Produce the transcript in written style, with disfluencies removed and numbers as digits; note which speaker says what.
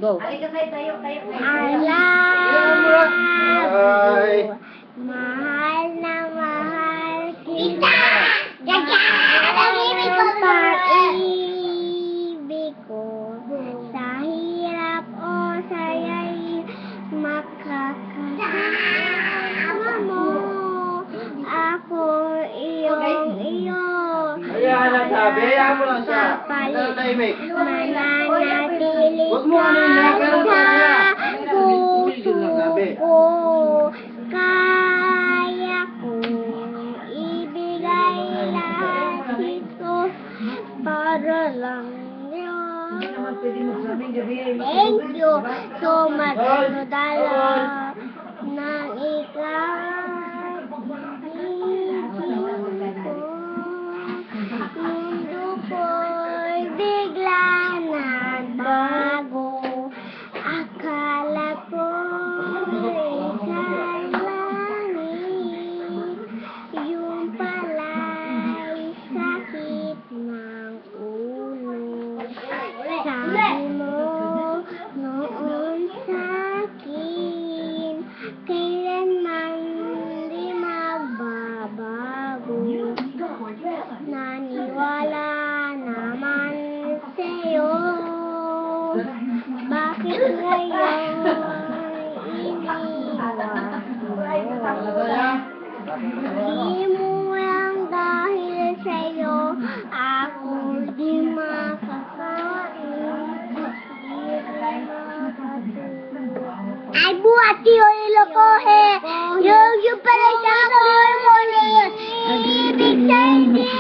Speaker 1: Go.
Speaker 2: Alam, mahal na mahal kita. Ang pag-ibig ko sa hirap o saya'y makakasama mo. Ako iyong iyo.
Speaker 3: Ayan, nasabi. Ayan mo lang siya.
Speaker 2: Papalit.
Speaker 3: Tahimik.
Speaker 2: Mananatili
Speaker 3: Huwag mo ano yun,
Speaker 2: ka
Speaker 3: pero kaya.
Speaker 2: sa puso ko. Kaya kong ibigay lahat ito para lang yun. Thank you so much, Nodala, nang ikaw. Mundo ko'y bigla nagbago. Akala ko'y ika'y langit. Yung pala'y sakit ng ulo. Sabi mo noon sa'kin, kailanman di magbabago. Naniwala naman sa'yo. Bakit ngayon iniwan mo? Di mo lang dahil sa'yo ako di makakain. Di rin makatulog. Ay, buhati o ilokohe! Yung pala siya ko yung ibig sa'yo.